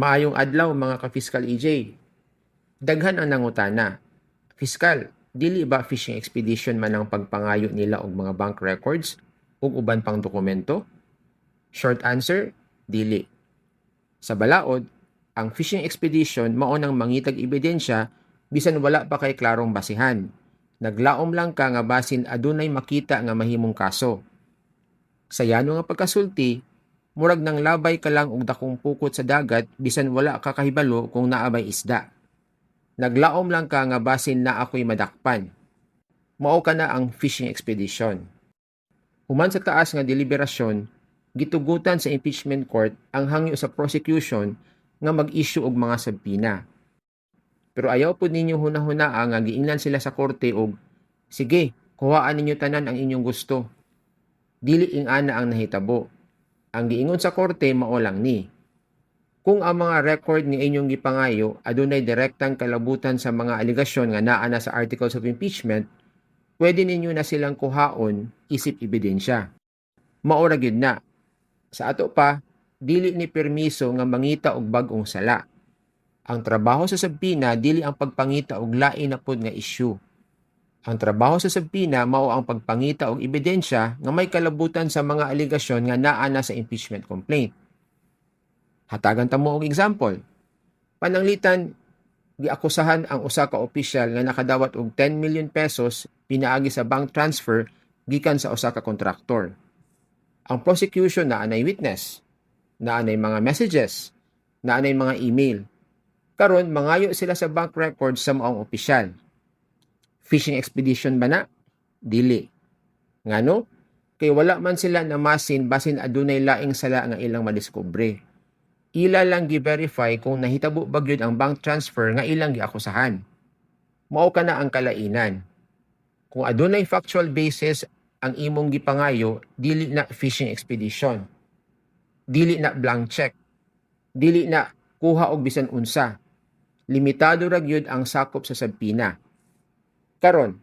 Maayong adlaw mga ka-Fiscal EJ. Daghan ang nangutana. Fiskal, dili ba fishing expedition man ang pagpangayo nila og mga bank records ug uban pang dokumento? Short answer, dili. Sa balaod, ang fishing expedition mao nang mangitag ebidensya bisan wala pa kay klarong basihan. Naglaom lang ka nga basin adunay makita nga mahimong kaso. Sa yano nga pagkasulti, murag nang labay ka lang og dakong pukot sa dagat bisan wala ka kahibalo kung naabay isda. Naglaom lang ka nga basin na ako'y madakpan. Mao ka na ang fishing expedition. Human sa taas nga deliberasyon, gitugutan sa impeachment court ang hangyo sa prosecution nga mag-issue og mga sabpina. Pero ayaw po ninyo hunahunaa nga giingnan sila sa korte og, sige, kuhaan ninyo tanan ang inyong gusto. Dili ingana ang nahitabo. Ang giingon sa korte mao lang ni. Kung ang mga record ni inyong gipangayo adunay direktang kalabutan sa mga aligasyon nga naa na sa articles of impeachment, pwede ninyo na silang kuhaon isip ebidensya. Mao ra gyud na. Sa ato pa, dili ni permiso nga mangita og bag-ong sala. Ang trabaho sa sabpina dili ang pagpangita og lain na pod nga issue. Ang trabaho sa sabpina mao ang pagpangita og ebidensya nga may kalabutan sa mga aligasyon nga naa na sa impeachment complaint. Hatagan ta mo og example. Pananglitan, giakusahan ang usa ka opisyal nga nakadawat og 10 million pesos pinaagi sa bank transfer gikan sa usa ka kontraktor. Ang prosecution naanay witness, naanay mga messages, naanay mga email. Karon mangayo sila sa bank records sa maong opisyal. Fishing expedition ba na? Dili. Ngano? Kay wala man sila namasin basin adunay laing sala nga ilang madiskubre. Ila lang gi-verify kung nahitabo ba gyud ang bank transfer nga ilang giakusahan. Mao kana ang kalainan. Kung adunay factual basis ang imong gipangayo, dili na fishing expedition. Dili na blank check. Dili na kuha og bisan unsa. Limitado ra gyud ang sakop sa sabpina. Karon,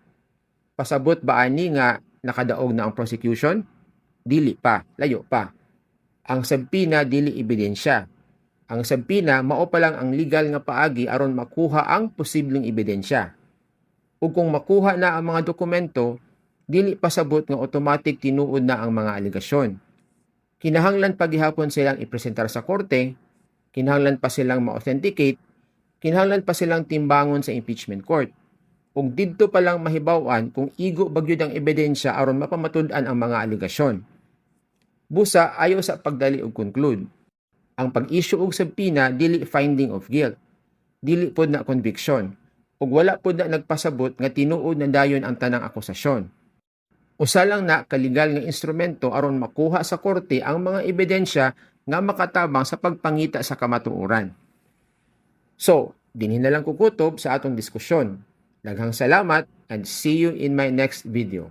pasabot ba ani nga nakadaog na ang prosecution? Dili pa, layo pa. Ang sabpina dili ebidensya. Ang sabpina mao pa lang ang legal nga paagi aron makuha ang posibleng ebidensya. Ug kung makuha na ang mga dokumento, dili pasabot nga automatic tinuod na ang mga aligasyon. Kinahanglan pa gihapon silang ipresentar sa korte, kinahanglan pa silang ma-authenticate, kinahanglan pa silang timbangon sa impeachment court. Ug didto pa lang mahibaw-an kung igo ba gyud ang ebidensya aron mapamatud-an ang mga aligasyon. Busa ayo sa pagdali og conclude. Ang pag-issue og sabpina dili finding of guilt. Dili pod na conviction. Ug wala pod na nagpasabot nga tinuod na dayon ang tanang akusasyon. Usa lang na kalegal nga instrumento aron makuha sa korte ang mga ebidensya nga makatabang sa pagpangita sa kamatuoran. So, dinhi na lang kukutob sa atong diskusyon. Daghang salamat and see you in my next video.